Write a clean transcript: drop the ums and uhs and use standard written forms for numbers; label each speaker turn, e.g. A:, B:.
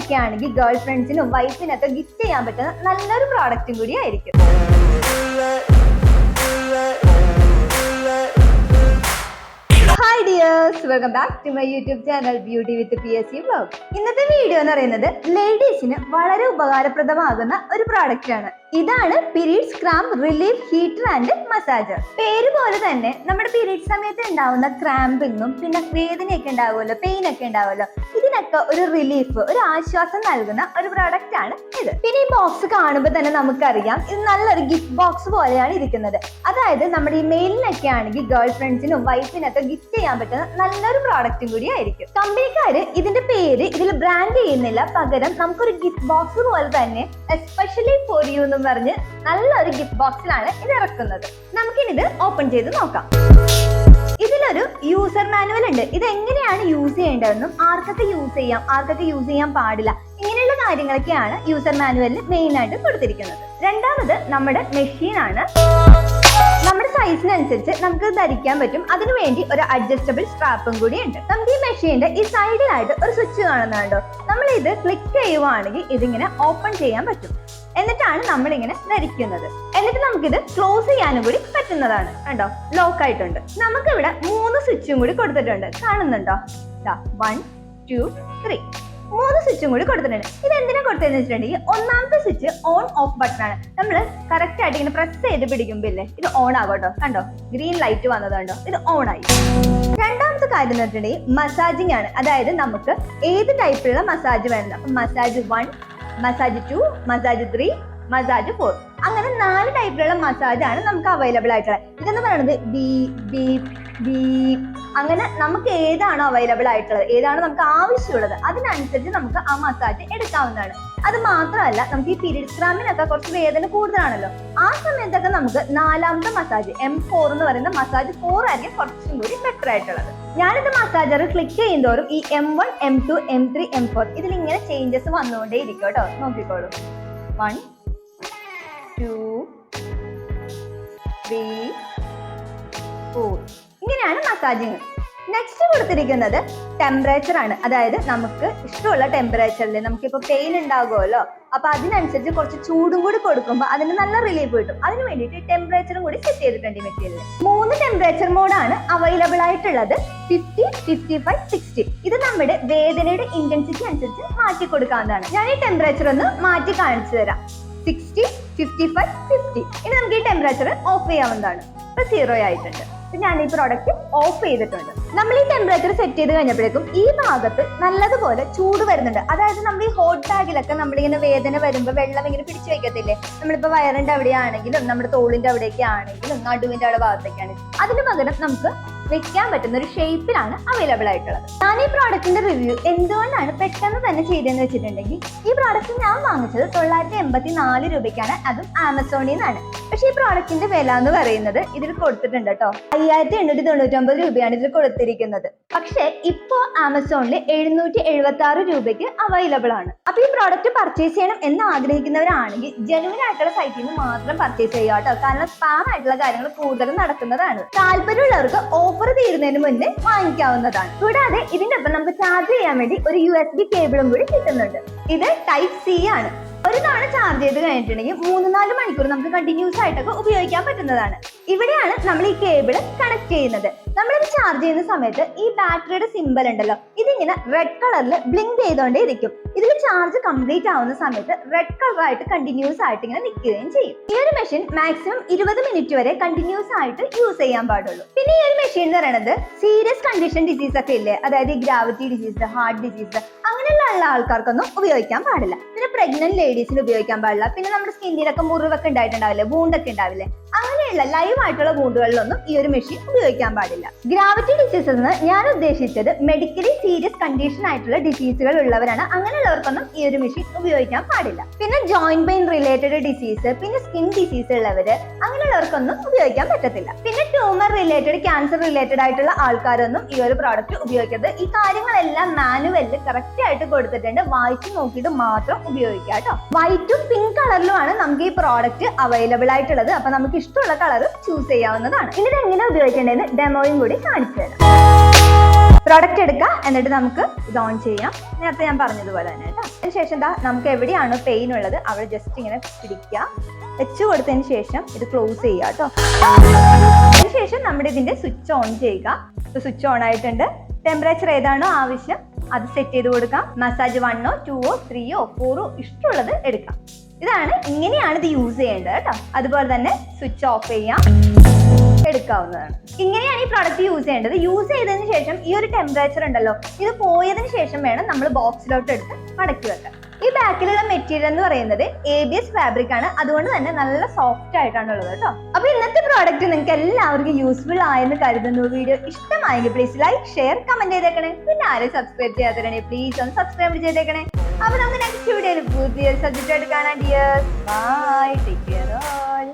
A: മെയിലിനൊക്കെ ആണെങ്കിൽ ഗേൾ ഫ്രണ്ട്സിനും വൈഫിനൊക്കെ ഗിഫ്റ്റ് ചെയ്യാൻ പറ്റുന്ന നല്ലൊരു പ്രോഡക്റ്റും കൂടി ആയിരിക്കും. Hi dears, welcome back to my YouTube channel beauty with PSC vlog. ഇന്നത്തെ വീഡിയോ എന്ന് പറയുന്നത് ലേഡീസിന് വളരെ ഉപകാരപ്രദമാകുന്ന ഒരു പ്രോഡക്റ്റ് ആണ്. ഇതാണ് periods cramp relief heater and massager. പേര് പോലെ തന്നെ നമ്മുടെ പീരീഡ് സമയത്ത് ഉണ്ടാവുന്ന ക്രാമ്പിങ്ങും പിന്നെ വേദനയൊക്കെ ഉണ്ടാവുമല്ലോ, പെയിൻ ഒക്കെ ഉണ്ടാവുമല്ലോ, ഇതിനൊക്കെ ഒരു റിലീഫ്, ഒരു ആശ്വാസം നൽകുന്ന ഒരു പ്രോഡക്റ്റ് ആണ് ഇത്. പിന്നെ ഈ ബോക്സ് കാണുമ്പോൾ തന്നെ നമുക്കറിയാം ഇത് നല്ലൊരു ഗിഫ്റ്റ് ബോക്സ് പോലെയാണ് ഇരിക്കുന്നത്. അതായത് നമ്മുടെ ഈ മെയിലിനൊക്കെ ആണെങ്കിൽ ഗേൾ ഫ്രണ്ട്സിനും വൈഫിനൊക്കെ ഗിഫ്റ്റ് ചെയ്യാൻ പറ്റുന്ന നല്ലൊരു പ്രോഡക്റ്റും കൂടി ആയിരിക്കും. കമ്പനിക്കാര് ഇതിന്റെ പേര് ഇതിൽ ബ്രാൻഡ് ചെയ്യുന്നില്ല, പകരം നമുക്കൊരു ഗിഫ്റ്റ് ബോക്സ് പോലെ തന്നെ എസ്പെഷ്യലി ഫോർ യു എന്ന് പറഞ്ഞ് നല്ലൊരു ഗിഫ്റ്റ് ബോക്സിലാണ് ഇത് ഇറക്കുന്നത്. നമുക്കിത് ഓപ്പൺ ചെയ്ത് നോക്കാം. ഇതിലൊരു യൂസർ മാനുവൽ ഉണ്ട്. ഇത് എങ്ങനെയാണ് യൂസ് ചെയ്യേണ്ടതെന്നും ആർക്കൊക്കെ യൂസ് ചെയ്യാം, ആർക്കൊക്കെ യൂസ് ചെയ്യാൻ പാടില്ല, ഇങ്ങനെയുള്ള കാര്യങ്ങളൊക്കെയാണ് യൂസർ മാനുവലിൽ മെയിൻ ആയിട്ട് കൊടുത്തിരിക്കുന്നത്. രണ്ടാമത് നമ്മുടെ മെഷീൻ ആണ്. നമ്മുടെ സൈസിനനുസരിച്ച് നമുക്ക് ധരിക്കാൻ പറ്റും. അതിനുവേണ്ടി ഒരു അഡ്ജസ്റ്റബിൾ സ്ട്രാപ്പും കൂടി ഉണ്ട്. നമുക്ക് ഈ മെഷീന്റെ ഈ സൈഡിലായിട്ട് ഒരു സ്വിച്ച് കാണുന്നുണ്ടോ, നമ്മൾ ഇത് ക്ലിക്ക് ചെയ്യുവാണെങ്കിൽ ഇതിങ്ങനെ ഓപ്പൺ ചെയ്യാൻ പറ്റും. എന്നിട്ടാണ് നമ്മളിങ്ങനെ ധരിക്കുന്നത്. എന്നിട്ട് നമുക്കിത് ക്ലോസ് ചെയ്യാനും കൂടി പറ്റുന്നതാണ്. കണ്ടോ, ലോക്ക് ആയിട്ടുണ്ട്. നമുക്കിവിടെ 3 സ്വിച്ചും കൂടി കൊടുത്തിട്ടുണ്ട്. കാണുന്നുണ്ടോ? 1 2 3 3 സ്വിച്ചും കൂടി കൊടുത്തിട്ടുണ്ട്. ഇത് എന്തിനാ കൊടുത്തതെന്ന് വെച്ചിട്ടുണ്ടെങ്കിൽ ഒന്നാമത്തെ സ്വിച്ച് ഓൺ ഓഫ് ബട്ടൺ ആണ്. നമ്മൾ കറക്റ്റ് ആയിട്ട് ഇങ്ങനെ പ്രസ് ചെയ്ത് പിടിക്കുമ്പോഴേ ഇത് ഓൺ ആകട്ടോ. കണ്ടോ, ഗ്രീൻ ലൈറ്റ് വന്നതുണ്ടോ, ഇത് ഓൺ ആയി. രണ്ടാമത്തെ കാര്യം എന്ന് വെച്ചിട്ടുണ്ടെങ്കിൽ മസാജിങ് ആണ്. അതായത് നമുക്ക് ഏത് ടൈപ്പിലുള്ള മസാജ് വേണം. അപ്പൊ മസാജ് 1, മസാജ് 2, മസാജ് 3, മസാജ് 4, അങ്ങനെ 4 ടൈപ്പിലുള്ള മസാജ് ആണ് നമുക്ക് അവൈലബിൾ ആയിട്ടുള്ളത്. ഇതെന്ന് പറയുന്നത് അങ്ങനെ നമുക്ക് ഏതാണോ അവൈലബിൾ ആയിട്ടുള്ളത്, ഏതാണോ നമുക്ക് ആവശ്യമുള്ളത്, അതിനനുസരിച്ച് നമുക്ക് ആ മസാജ് എടുക്കാവുന്നതാണ്. അത് മാത്രമല്ല, നമുക്ക് ഈ പീരീഡ്സ് ക്രാമ്പിനൊക്കെ കുറച്ച് വേദന കൂടുതലാണല്ലോ, ആ സമയത്തൊക്കെ നമുക്ക് 4ാമത്തെ മസാജ് M4 എന്ന് പറയുന്ന മസാജ് 4 ആയിരിക്കും കുറച്ചും കൂടി ബെറ്റർ ആയിട്ടുള്ളത്. ഞാനിത് മസാജർ ക്ലിക്ക് ചെയ്യുന്നതോറും ഈ M1, M2, M3, M4 ഇതിൽ ഇങ്ങനെ ചേഞ്ചസ് വന്നുകൊണ്ടേ ഇരിക്കും കേട്ടോ. നോക്കിക്കോളൂ. 1 2 3 4 ഇങ്ങനെയാണ് മസാജിങ്. നെക്സ്റ്റ് കൊടുത്തിരിക്കുന്നത് ടെമ്പറേച്ചർ ആണ്. അതായത് നമുക്ക് ഇഷ്ടമുള്ള ടെമ്പറേച്ചറിൽ നമുക്കിപ്പോ പെയിൻ ഉണ്ടാകുമല്ലോ, അപ്പൊ അതിനനുസരിച്ച് കുറച്ച് ചൂടും കൂടി കൊടുക്കുമ്പോൾ അതിന് നല്ല റിലീഫ് കിട്ടും. അതിന് വേണ്ടിയിട്ട് ടെമ്പറേച്ചറും കൂടി സെറ്റ് ചെയ്തിട്ടുണ്ട് ഈ മെറ്റീരിയലിൽ. 3 ടെമ്പറേച്ചർ മോഡാണ് അവൈലബിൾ ആയിട്ടുള്ളത്. 50, 55, 60. ഇത് നമ്മുടെ വേദനയുടെ ഇന്റൻസിറ്റി അനുസരിച്ച് മാറ്റി കൊടുക്കാവുന്നതാണ്. ഞാൻ ഈ ടെമ്പറേച്ചർ ഒന്ന് മാറ്റി കാണിച്ചു തരാം. 60, 55, 50. ഇനി നമുക്ക് ഈ ടെമ്പറേച്ചർ ഓഫ് ചെയ്യാവുന്നതാണ്. ഇപ്പൊ 0 ആയിട്ടുണ്ട്. ഞാൻ ഈ പ്രോഡക്റ്റ് ഓഫ് ചെയ്തിട്ടുണ്ട്. നമ്മൾ ഈ ടെമ്പറേച്ചർ സെറ്റ് ചെയ്ത് കഴിഞ്ഞപ്പോഴേക്കും ഈ ഭാഗത്ത് നല്ലതുപോലെ ചൂട് വരുന്നുണ്ട്. അതായത് നമ്മൾ ഈ ഹോട്ട് ബാഗിലൊക്കെ നമ്മളിങ്ങനെ വേദന വരുമ്പോൾ വെള്ളം ഇങ്ങനെ പിടിച്ചു വെക്കത്തില്ലേ, നമ്മളിപ്പോ വയറിന്റെ അവിടെയാണെങ്കിലും നമ്മുടെ തോളിന്റെ അവിടെയൊക്കെ ആണെങ്കിലും നടുവിന്റെ അവിടെ ഭാഗത്തൊക്കെ ആണെങ്കിലും അതിന് പകരം നമുക്ക് വെക്കാൻ പറ്റുന്ന ഒരു ഷേപ്പിലാണ് അവൈലബിൾ ആയിട്ടുള്ളത്. ഞാൻ ഈ പ്രോഡക്റ്റിന്റെ റിവ്യൂ എന്തുകൊണ്ടാണ് പെട്ടെന്ന് തന്നെ ചെയ്തതെന്ന് വെച്ചിട്ടുണ്ടെങ്കിൽ, ഈ പ്രോഡക്റ്റ് ഞാൻ വാങ്ങിച്ചത് 984 രൂപയ്ക്കാണ്, അതും ആമസോണിൽ നിന്നാണ്. പക്ഷെ ഈ പ്രോഡക്റ്റിന്റെ വില എന്ന് പറയുന്നത് ഇതിൽ കൊടുത്തിട്ടുണ്ട് കേട്ടോ, 5899 രൂപയാണ് ഇതിൽ കൊടുത്തിരിക്കുന്നത്. പക്ഷെ ഇപ്പോ ആമസോണിൽ 776 രൂപയ്ക്ക് അവൈലബിൾ ആണ്. അപ്പൊ ഈ പ്രോഡക്റ്റ് പർച്ചേസ് ചെയ്യണം എന്ന് ആഗ്രഹിക്കുന്നവരാണെങ്കിൽ ജെനുവിൻ ആയിട്ടുള്ള സൈറ്റിൽ നിന്ന് മാത്രം പർച്ചേസ് ചെയ്യുക കേട്ടോ. കാരണം സ്പാം ആയിട്ടുള്ള കാര്യങ്ങൾ കൂടുതലും നടക്കുന്നതാണ്. താല്പര്യമുള്ളവർക്ക് ഓഫർ തീരുന്നതിന് മുന്നേ വാങ്ങിക്കാവുന്നതാണ്. കൂടാതെ ഇതിന്റെ ഒപ്പം നമുക്ക് ചാർജ് ചെയ്യാൻ വേണ്ടി ഒരു USB കേബിളും കൂടി കിട്ടുന്നുണ്ട്. ഇത് ടൈപ്പ് C ആണ്. ഒരു തവണ ചാർജ് ചെയ്ത് കഴിഞ്ഞിട്ടുണ്ടെങ്കിൽ 3-4 മണിക്കൂർ നമുക്ക് കണ്ടിന്യൂസ് ആയിട്ടൊക്കെ ഉപയോഗിക്കാൻ പറ്റുന്നതാണ്. ഇവിടെയാണ് നമ്മൾ ഈ കേബിൾ കണക്ട് ചെയ്യുന്നത്. നമ്മളിത് ചാർജ് ചെയ്യുന്ന സമയത്ത് ഈ ബാറ്ററിയുടെ സിമ്പൽ ഉണ്ടല്ലോ, ഇതിങ്ങനെ റെഡ് കളറിൽ ബ്ലിങ്ക് ചെയ്തോണ്ടേ ഇരിക്കും. ഇതിൽ ചാർജ് കംപ്ലീറ്റ് ആവുന്ന സമയത്ത് റെഡ് കളർ ആയിട്ട് കണ്ടിന്യൂസ് ആയിട്ട് ഇങ്ങനെ നിൽക്കുകയും ചെയ്യും. ഈ ഒരു മെഷീൻ മാക്സിമം 20 മിനിറ്റ് വരെ കണ്ടിന്യൂസ് ആയിട്ട് യൂസ് ചെയ്യാൻ പാടുള്ളൂ. പിന്നെ ഈ ഒരു മെഷീൻ എന്ന് പറയുന്നത് സീരിയസ് കണ്ടീഷൻ ഡിസീസ് ഒക്കെ ഇല്ലേ, അതായത് ഈ ഗ്രാവിറ്റി ഡിസീസ്, ഹാർട്ട് ഡിസീസ്, അങ്ങനെയുള്ള ആൾക്കാർക്കൊന്നും ഉപയോഗിക്കാൻ പാടില്ല. പിന്നെ പ്രഗ്നന്റ് ലേഡീസിന് ഉപയോഗിക്കാൻ പാടില്ല. പിന്നെ നമ്മുടെ സ്കിന്നിലൊക്കെ മുറിവൊക്കെ ഉണ്ടായിട്ടുണ്ടാവില്ലേ, വൂണ്ടൊക്കെ ഉണ്ടാവില്ലേ, അങ്ങനെയുള്ള ലൈവ് ആയിട്ടുള്ള വൂണ്ടുകളിലൊന്നും ഈ ഒരു മെഷീൻ ഉപയോഗിക്കാൻ പാടില്ല. ഗ്രാവിറ്റി ഡിസീസസ് എന്ന് ഞാൻ ഉദ്ദേശിച്ചത് മെഡിക്കലി സീരിയസ് കണ്ടീഷൻ ആയിട്ടുള്ള ഡിസീസുകൾ ഉള്ളവരാണ്. അങ്ങനെയുള്ളവർക്കൊന്നും ഈ ഒരു മെഷീൻ ഉപയോഗിക്കാൻ പാടില്ല. പിന്നെ ജോയിന്റ് പെയിൻ റിലേറ്റഡ് ഡിസീസ്, പിന്നെ സ്കിൻ ഡിസീസ് ഉള്ളവര്, അങ്ങനെയുള്ളവർക്കൊന്നും ഉപയോഗിക്കാൻ പറ്റത്തില്ല. പിന്നെ ട്യൂമർ റിലേറ്റഡ്, ക്യാൻസർ റിലേറ്റഡ് ആയിട്ടുള്ള ആൾക്കാരൊന്നും ഈ ഒരു പ്രോഡക്റ്റ് ഉപയോഗിക്കരുത്. ഈ കാര്യങ്ങളെല്ലാം മാനുവലിൽ കറക്റ്റ് ആയിട്ട് കൊടുത്തിട്ടുണ്ട്. വായിച്ചു നോക്കിയിട്ട് മാത്രം ഉപയോഗിക്കുക കേട്ടോ. വൈറ്റും പിങ്ക് കളറിലുമാണ് നമുക്ക് ഈ പ്രോഡക്റ്റ് അവൈലബിൾ ആയിട്ടുള്ളത്. അപ്പൊ നമുക്ക് ഇഷ്ടമുള്ള കളർ ചൂസ് ചെയ്യാവുന്നതാണ്. ഇനി ഇത് എങ്ങനെ ഉപയോഗിക്കേണ്ടതെന്ന് ഡെമോയും കൂടി കാണിച്ചു തരാം. പ്രോഡക്റ്റ് എടുക്കുക, എന്നിട്ട് നമുക്ക് ഇത് ഓൺ ചെയ്യാം. നേരത്തെ ഞാൻ പറഞ്ഞതുപോലെ തന്നെ കേട്ടോ. അതിനുശേഷം എന്താ നമുക്ക് എവിടെയാണോ പെയിൻ ഉള്ളത് അവിടെ ജസ്റ്റ് ഇങ്ങനെ പിടിക്കുക, വെച്ച് കൊടുത്തതിന് ശേഷം ഇത് ക്ലോസ് ചെയ്യുക കേട്ടോ. അതിനുശേഷം നമ്മുടെ ഇതിന്റെ സ്വിച്ച് ഓൺ ചെയ്യുക. സ്വിച്ച് ഓൺ ആയിട്ടുണ്ട്. ടെമ്പറേച്ചർ ഏതാണോ ആവശ്യം അത് സെറ്റ് ചെയ്ത് കൊടുക്കാം. മസാജ് 1ഓ 2ഓ 3ഓ 4ഓ ഇഷ്ടമുള്ളത് എടുക്കാം. ഇങ്ങനെയാണ് ഇത് യൂസ് ചെയ്യേണ്ടത് കേട്ടോ. അതുപോലെ തന്നെ സ്വിച്ച് ഓഫ് ചെയ്യാം, എടുക്കാവുന്നതാണ്. ഇങ്ങനെയാണ് ഈ പ്രോഡക്റ്റ് യൂസ് ചെയ്യേണ്ടത്. യൂസ് ചെയ്തതിന് ശേഷം ഈ ഒരു ടെമ്പറേച്ചർ ഉണ്ടല്ലോ, ഇത് പോയതിന് ശേഷം വേണം നമ്മൾ ബോക്സിലോട്ട് എടുത്ത് മടക്കി വെക്കാൻ. ഈ ബാക്കിലുള്ള മെറ്റീരിയൽ എന്ന് പറയുന്നത് ABS ഫാബ്രിക് ആണ്. അതുകൊണ്ട് തന്നെ നല്ല സോഫ്റ്റ് ആയിട്ടാണ് ഉള്ളത് കേട്ടോ. അപ്പൊ ഇന്നത്തെ പ്രോഡക്റ്റ് നിങ്ങൾക്ക് എല്ലാവർക്കും യൂസ്ഫുൾ ആയെന്ന് കരുതുന്നു. വീഡിയോ ഇഷ്ടമായെങ്കിൽ പ്ലീസ് ലൈക്ക്, ഷെയർ, കമന്റ് ചെയ്തേക്കണേ. പിന്നെ ആരും സബ്സ്ക്രൈബ് ചെയ്യാത്തവരാണെങ്കിൽ പ്ലീസ് ഒന്ന് സബ്സ്ക്രൈബ് ചെയ്തേക്കണേ. അപ്പൊ നമുക്ക് നെക്സ്റ്റ് വീഡിയോയിൽ പുതിയ സബ്ജക്റ്റ് ആയിട്ട് കാണാം. Dears, bye, take care all.